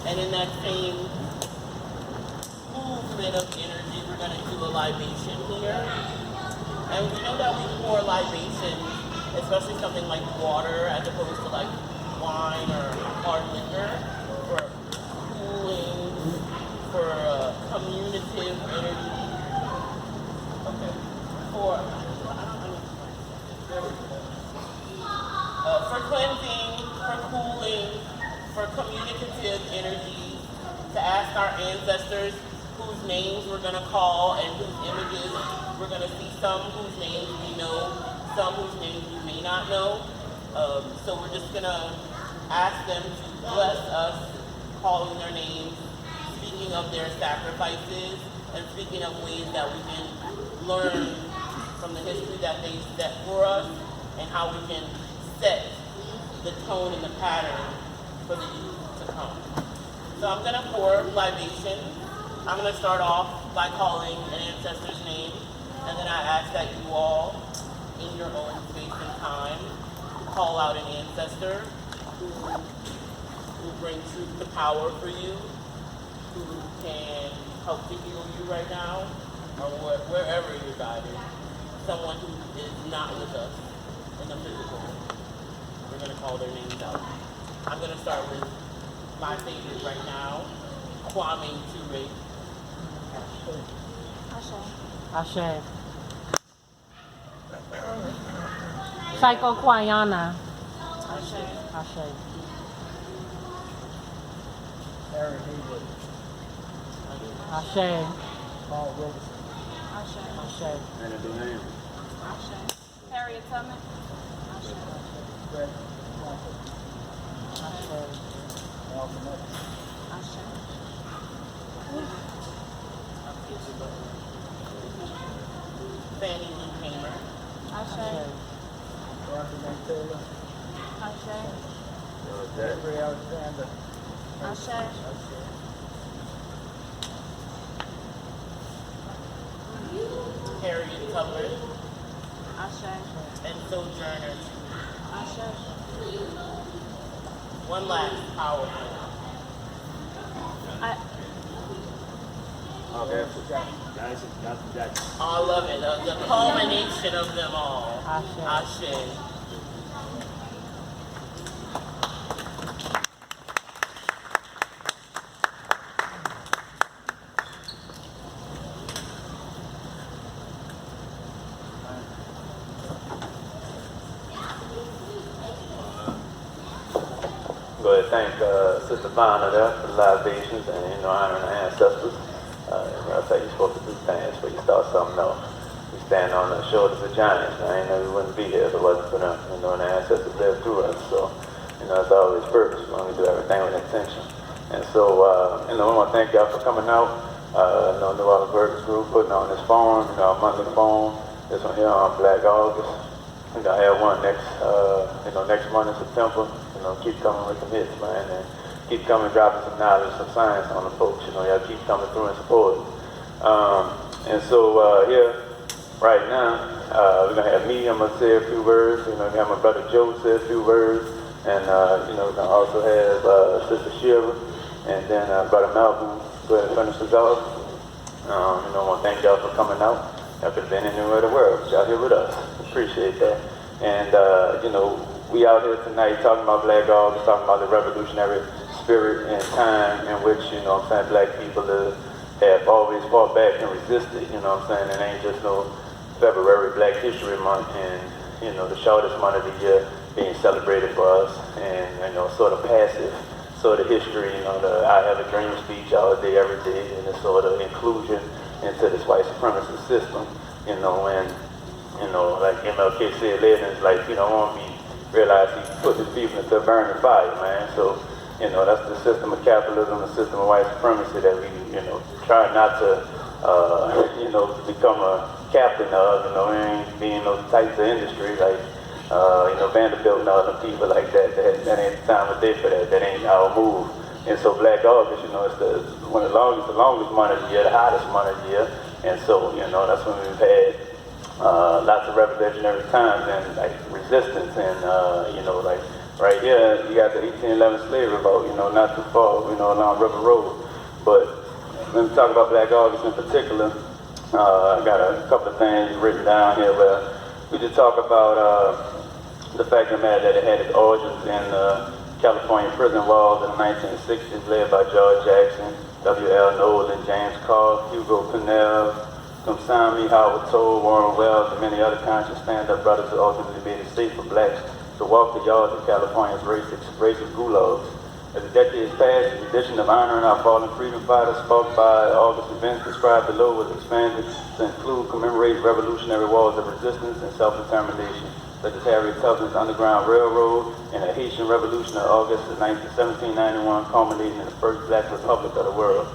And in that same movement of energy, we're going to do a libation here. And we know that we pour libations, especially something like water as opposed to like wine or hard liquor, for cooling, for communicative energy. Okay. For cleansing, for cooling, for communicative energy, to ask our ancestors whose names we're going to call and whose images we're going to see, some whose names we know, some whose names we may not know. So we're just going to ask them to bless us, calling their names, speaking of their sacrifices, and speaking of ways that we can learn from the history that they set for us and how we can set the tone and the pattern for the youth to come. So I'm going to pour libation. I'm going to start off by calling an ancestor's name, and then I ask that you all, in your own space and time, call out an ancestor who will bring truth to power for you, who can help to heal you right now, or wherever you're guided. Someone who is not with us in the physical. We're going to call their names out. I'm going to start with my favorite right now, Kwame Ture. Ashe. Ashe. Psycho Kwayana. Ashe. Ashe. Aaron Haywood. Ashe. Paul Robeson. Ashe. Anna Delaney. Harriet Tubman. Fred Crawford. Ashe. Malcolm X. Fannie Lou Hamer. Ashe. Dorothy May Taylor. Avery Alexander. Harriet Tubman. And Sojourner. One last powerful. Okay. Jackson. Oh, I love it. The culmination of them all. Ashe. Ashe. Go ahead and thank Sister Vanna there for the libations and, honoring our ancestors. That's how you're supposed to do things before you start something else. We stand on the shoulders of giants. I ain't know we wouldn't be here if it wasn't for them. And the ancestors lived through us. So, it's always purpose when we do everything with intention. And so, I want to thank y'all for coming out. New Orleans Burgers Group putting on this forum, our monthly forum. This one here on Black August. We're going to have one next month in September. Keep coming with some hits, man, and keep coming dropping some knowledge, some science on the folks. Y'all keep coming through and support. And so here, right now, we're gonna have me. I'm gonna say a few words. We have my brother Joe say a few words, and we're gonna also have Sister Shiva, and then Brother Malcolm go ahead and finish us off. I want to thank y'all for coming out. Y'all could have been anywhere in the world, but y'all here with us. Appreciate that. And we out here tonight talking about Black August, talking about the revolutionary spirit and time in which, Black people have always fought back and resisted, It ain't just no February Black History Month and, the shortest month of the year being celebrated for us and, sort of passive sort of history, the I Have a Dream speech all day, every day, and this sort of inclusion into this white supremacist system, and, like MLK said later, it's like, I want to be realize he put his people into a burning fire, man. So, that's the system of capitalism, the system of white supremacy that we, try not to, become a captain of, we ain't being those types of industry like, Vanderbilt and other people like that. That ain't the time of day for that. That ain't our move. And so Black August, it's one of the longest month of the year, the hottest month of the year. And so, that's when we've had lots of revolutionary times and like resistance and Right here, you got the 1811 slavery vote, not too far, along River Road. But when we talk about Black August in particular, I got a couple of things written down here where we just talk about the fact of the matter that it had its origins in California prison walls in the 1960s, led by George Jackson, W.L. Nolan, James Carr, Hugo Pennell, Kumsami, Howard Toll, Warren Wells, and many other conscious stand-up brothers who ultimately made it safe for blacks to walk the yards of California's racist gulags. As the decades passed, the tradition of honoring our fallen freedom fighters sparked by August events described below was expanded to include commemorating revolutionary wars of resistance and self-determination, such as Harriet Tubman's Underground Railroad and the Haitian Revolution of August of 1791, culminating in the first black republic of the world.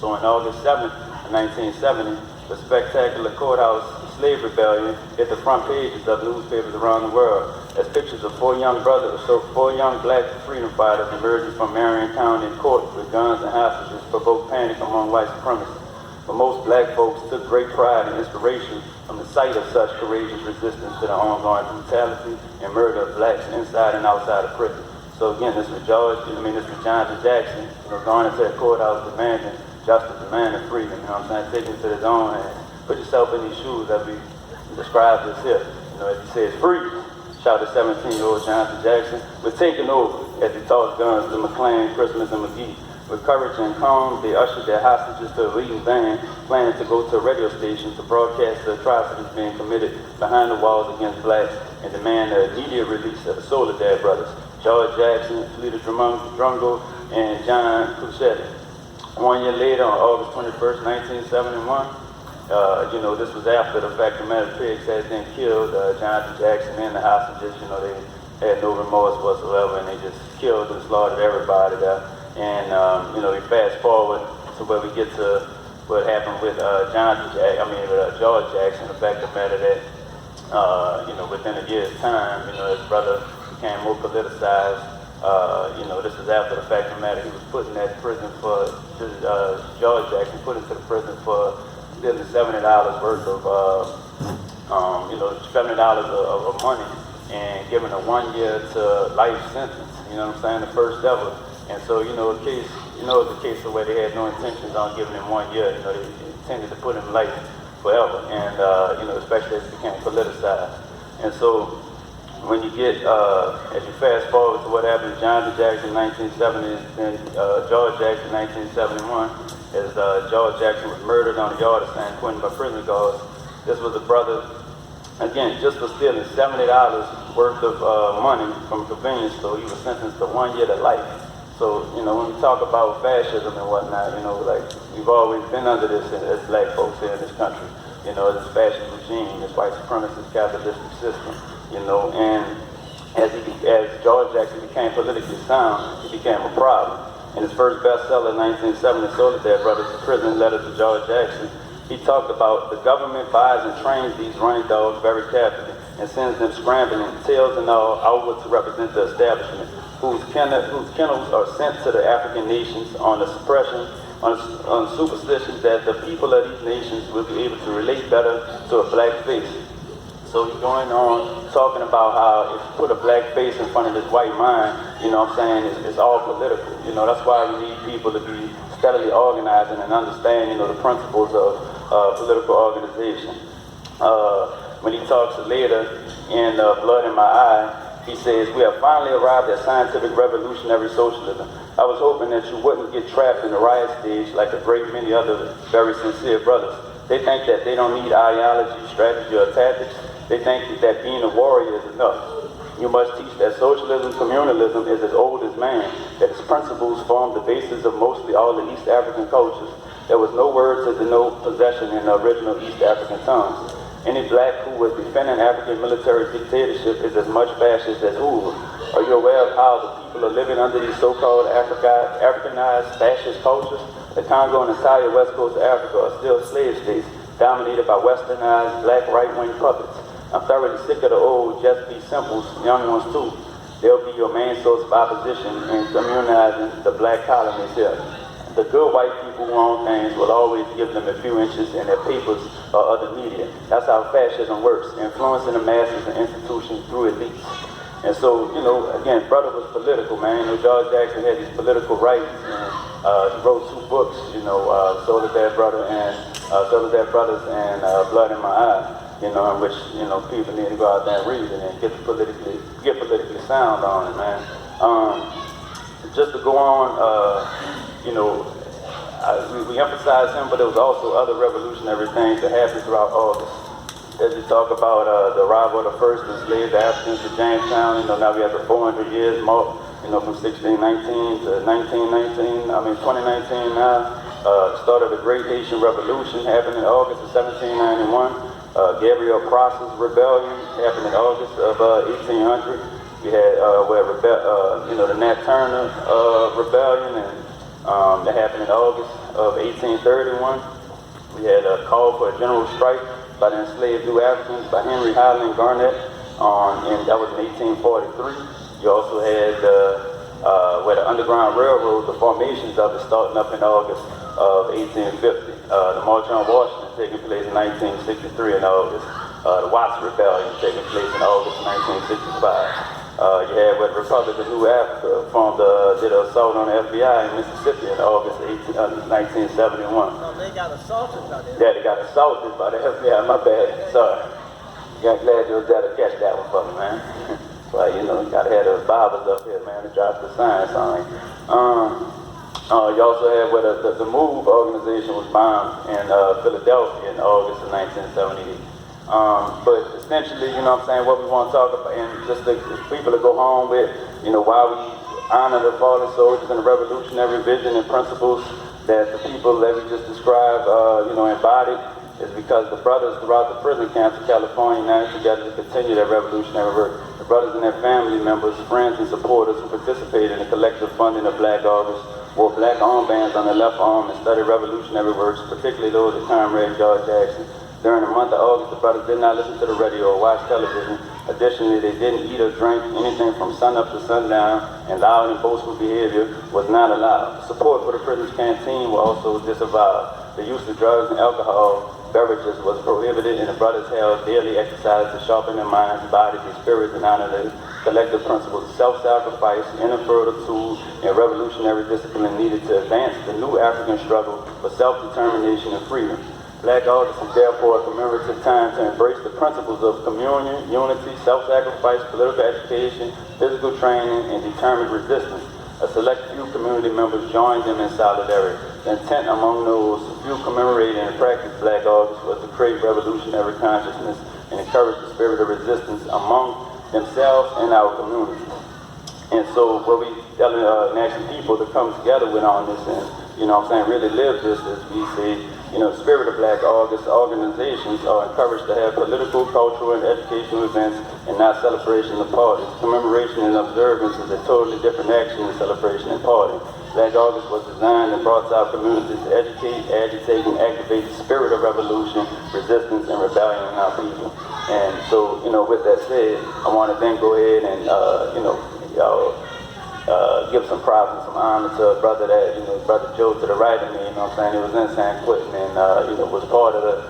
So on August 7th of 1970, the spectacular courthouse slave rebellion hit the front pages of newspapers around the world as pictures of four young black freedom fighters emerging from Marion County Court with guns and hostages provoked panic among white supremacists. But most black folks took great pride and inspiration from the sight of such courageous resistance to the ongoing brutality and murder of blacks inside and outside of prison. So again, this was John Jackson, going into that courthouse demanding justice, demanding freedom, taking it to his own hands. Put yourself in these shoes that we described this here. As he says, freeze, shouted 17-year-old Johnson Jackson. We're taking over as he tossed guns to McLean, Christmas, and McGee. With courage and calm, they ushered their hostages to a leading van, planning to go to a radio station to broadcast the atrocities being committed behind the walls against blacks and demand the immediate release of the Soledad brothers, George Jackson, Felita Drungo, and John Cuchetti. 1 year later, on August 21st, 1971, this was after the fact that the pigs had been killed, Johnson Jackson and the hostages, they had no remorse whatsoever, and they just killed and slaughtered everybody there. And, we fast forward to where we get to what happened with George Jackson, the fact of the matter that, within a year's time, his brother became more politicized. This is after the fact of the matter he was put in that prison for, George Jackson put into the prison for stealing $70 worth of, $70 of money and given a 1 year to life sentence, the first ever. And so, it was a case of where they had no intentions on giving him 1 year, they intended to put him life forever, and, especially as it became politicized. And so, when you get, as you fast forward to what happened to Johnson Jackson in 1970 and George Jackson in 1971, as George Jackson was murdered on the yard of San Quentin by prison guards. This was a brother, again, just for stealing $70 worth of money from a convenience store. He was sentenced to 1 year to life. So, when we talk about fascism and whatnot, we've always been under this as black folks here in this country. This fascist regime, this white supremacist capitalistic system. And as George Jackson became politically sound, he became a problem. In his first bestseller in 1970, Soledad Brothers, Prison Letter to George Jackson, he talked about the government buys and trains these running dogs very carefully and sends them scrambling, tails and all, outward to represent the establishment, whose kennels are sent to the African nations on the suppression, on superstitions that the people of these nations will be able to relate better to a black face. So he's going on talking about how if you put a black face in front of this white mind, it's all political. That's why we need people to be steadily organizing and understand, the principles of political organization. When he talks later in Blood in My Eye, he says, we have finally arrived at scientific revolutionary socialism. I was hoping that you wouldn't get trapped in the riot stage like a great many other very sincere brothers. They think that they don't need ideology, strategy, or tactics. They think that being a warrior is enough. You must teach that socialism, communalism is as old as man, that its principles form the basis of mostly all the East African cultures. There was no word to denote possession in the original East African tongues. Any black who was defending African military dictatorship is as much fascist as Hoover. Are you aware of how the people are living under these so-called Africanized fascist cultures? The Congo and entire west coast of Africa are still slave states, dominated by westernized black right-wing puppets. I'm thoroughly sick of the old just be simples, young ones too. They'll be your main source of opposition in communizing the black colonies here. The good white people who own things will always give them a few inches in their papers or other media. That's how fascism works, influencing the masses and institutions through elites. And so, you know, again, brother was political, man. You know, George Jackson had these political rights, and he wrote 2 books, you know, Soledad Brothers and Blood in My Eye, you know, in which, you know, people need to go out there and read it and get politically sound on it, man. Just to go on, you know, we emphasize him, but there was also other revolutionary things that happened throughout August. As you talk about the arrival of the first enslaved Africans to Jamestown, you know, now we have the 400 years mark, you know, from 1619 to 2019 now. Start of the Great Haitian Revolution happened in August of 1791. Gabriel Prosper's Rebellion happened in August of 1800. We had you know, the Nat Turner Rebellion, and that happened in August of 1831. We had a call for a general strike by the enslaved New Africans by Henry Highland Garnett, and that was in 1843. You also had where the Underground Railroad, the formations of it starting up in August of 1850. The March on Washington taking place in 1963 in August. The Watts Rebellion taking place in August 1965. You had where the Republic of New Africa did an assault on the FBI in Mississippi in August 1971. No, they got assaulted by the Yeah, they got assaulted by the FBI, my bad, sorry. Yeah, glad you was there to catch that one for me, man. Well, you know, you gotta have the Bibles up here, man, to drop the science on it. You also had where the MOVE organization was bombed in Philadelphia in August of 1978. But essentially, you know what I'm saying, what we want to talk about, and just the people to go home with, you know, why we honor the fallen soldiers and the revolutionary vision and principles that the people that we just described, you know, embodied, is because the brothers throughout the prison camps of California united together to continue their revolutionary work. The brothers and their family members, friends, and supporters who participated in the collective funding of Black August wore black armbands on their left arm and studied revolutionary works, particularly those of Comrade George Jackson. During the month of August, the brothers did not listen to the radio or watch television. Additionally, they didn't eat or drink anything from sunup to sundown, and loud and boastful behavior was not allowed. Support for the prison's canteen was also disavowed. The use of drugs and alcohol beverages was prohibited, and the brothers held daily exercise to sharpen their minds, bodies, and spirits, and honor the collective principles of self-sacrifice, inner fortitude, and revolutionary discipline needed to advance the new African struggle for self-determination and freedom. Black August is therefore a commemorative time to embrace the principles of communion, unity, self-sacrifice, political education, physical training, and determined resistance. A select few community members joined them in solidarity. The intent among those few commemorating and practiced Black August was to create revolutionary consciousness and encourage the spirit of resistance among themselves and our communities. And so what we telling national people to come together with on this and, you know what I'm saying, really live this, as we say, you know, spirit of Black August organizations are encouraged to have political, cultural, and educational events and not celebration of parties. Commemoration and observance is a totally different action than celebration and party. Black August was designed and brought to our communities to educate, agitate, and activate the spirit of revolution, resistance, and rebellion in our people. And so, you know, with that said, I want to then go ahead and, you know, give some props and some honor to a brother that, you know, Brother Joe to the right of me, you know what I'm saying, he was in San Quentin and, you know, was part of the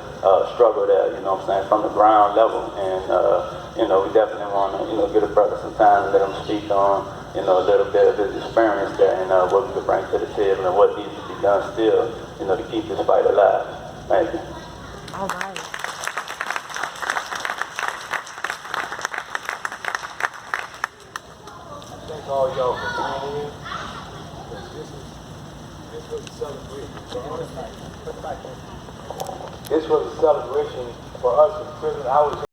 struggle there, you know what I'm saying, from the ground level. And, you know, we definitely want to, you know, give a brother some time and let him speak on, you know, a little bit of his experience there and what we could bring to the table and what needs to be done still, you know, to keep this fight alive. Thank you. All right. Thank all y'all for being here. This was a celebration for us. This was a celebration for us in prison. I was